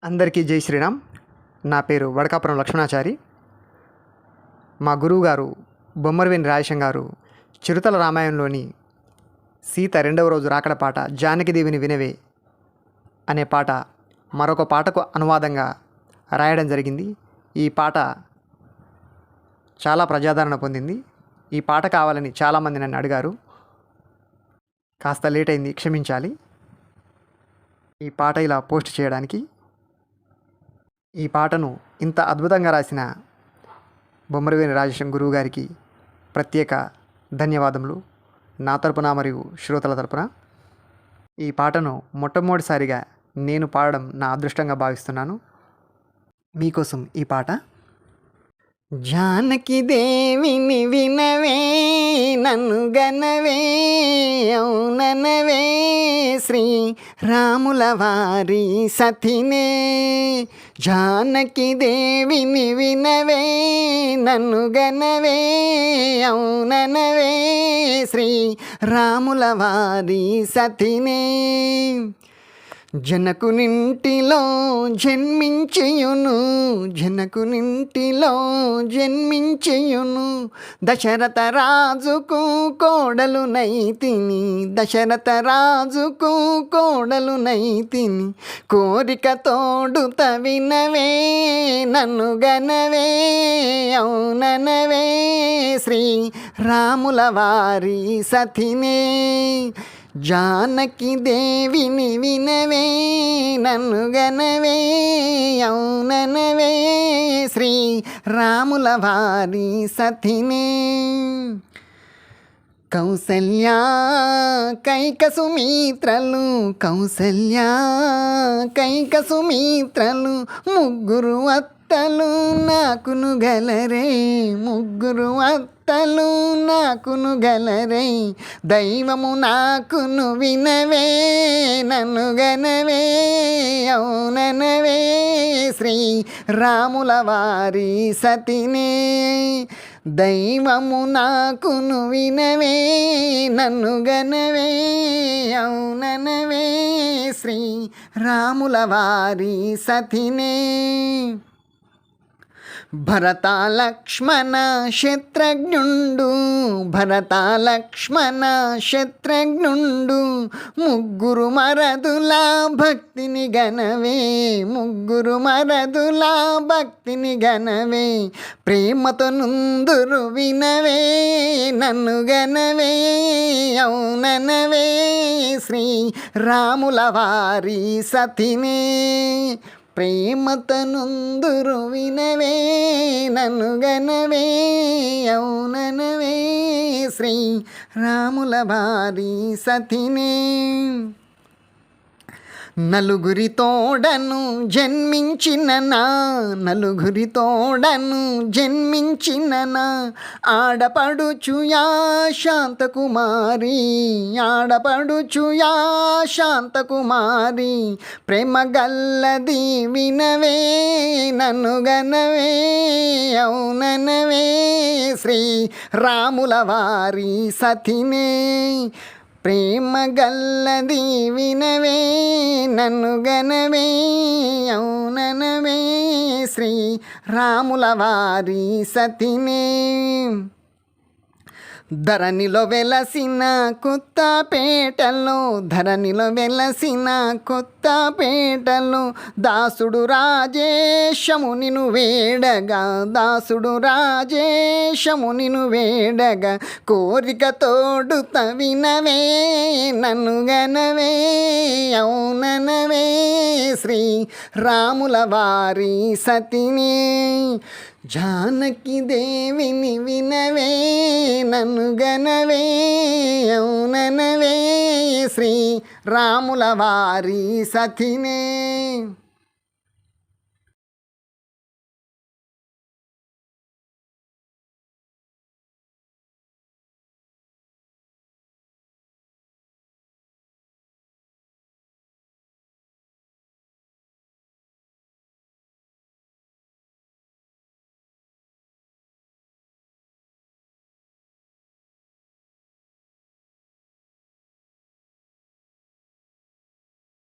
అందరికీ జై శ్రీరామ్. నా పేరు వడకాపురం లక్ష్మణాచారి. మా గురువుగారు బొమ్మరవేని రాజేశం గారు చిరుతల రామాయణంలోని సీత రెండవ రోజు రాకడ పాట జానకిదేవిని వినవే అనే పాట మరొక పాటకు అనువాదంగా రాయడం జరిగింది. ఈ పాట చాలా ప్రజాదరణ పొందింది. ఈ పాట కావాలని చాలామంది నన్ను అడిగారు. కాస్త లేట్ అయింది, క్షమించాలి. ఈ పాట ఇలా పోస్ట్ చేయడానికి ఈ పాటను ఇంత అద్భుతంగా రాసిన బొమ్మరవేని రాజేశం గురువు గారికి ప్రత్యేక ధన్యవాదములు నా తరపున మరియు శ్రోతల తరపున. ఈ పాటను మొట్టమొదటిసారిగా నేను పాడడం నా అదృష్టంగా భావిస్తున్నాను. మీకోసం ఈ పాట. జానకి దేవిని వినవే, నన్ను గనవే, అవుననవే, శ్రీ రాముల వారి సతినే. జానకి దేవిని వినవే, నన్ను గనవే, అవుననవే, శ్రీ రాముల వారి సతినే. జనకునింటిలో జన్మించియును, జనకునింటిలో జన్మించియును, దశరథ రాజుకు కోడలు నైతిని, దశరథ రాజుకు కోడలు నైతిని. కోరిక తోడుత వినవే, నన్ను గనవే, అవుననవే, శ్రీ రాముల వారి సతినే. జానకి దేవిని వినవే, నన్ను గనవే, అవుననవే, శ్రీ రాముల వారి సతినే. కౌసల్యా కైక సుమిత్రలు, కౌసల్యా కైక సుమిత్రలు, ముగ్గురు అత్తలు నాకును గలరే, ముగ్గురు అత్తలు నాకును గలరే. దైవము నాకును వినవే, నన్ను గనవే, అవుననవే, శ్రీ రాముల వారి సతినే. దైవము నాకును వినవే, నన్ను గనవే, అవుననవే, శ్రీ రాముల వారి సతినే. భరత లక్ష్మణ శత్రుఘ్నుండు, భరత లక్ష్మణ శత్రుఘ్నుండు, ముగ్గురు మరదుల భక్తిని గనవే, ముగ్గురు మరదుల భక్తిని గనవే. ప్రేమతో నుందురు వినవే, నన్ను గనవే, అవుననవే, శ్రీ రాముల వారి సతినే. ప్రేమతో నుందురు వినవే, నన్ను గనవే, అవుననవే, శ్రీ రాముల వారి సతినే. నలుగురి తోడను జన్మించిన నా, నలుగురి తోడను జన్మించిన నా, ఆడపడుచుయా శాంతకుమారి, ఆడపడుచుయా శాంతకుమారి. ప్రేమ గల్లది వినవే, నన్ను గనవే, అవుననవే, శ్రీ రాముల వారి సతినే. ప్రేమ గల్లది వినవే, నన్ను గనవే, అవుననవే, శ్రీ రాముల వారి సతినే. ధరణిలో వెలసిన కొత్తపేటలో, ధరణిలో వెలసిన కొత్తపేటలో, దాసుడు రాజేశము నిన్ను వేడగా, దాసుడు రాజేశము నిన్ను వేడగా. కోరిక తోడుత వినవే, నన్ను గనవే, అవుననవే, శ్రీ రాముల వారి సతినే. జానకి దేవిని వినవే, నన్ను గనవే, అవుననవే, శ్రీ రాముల వారి సతినే.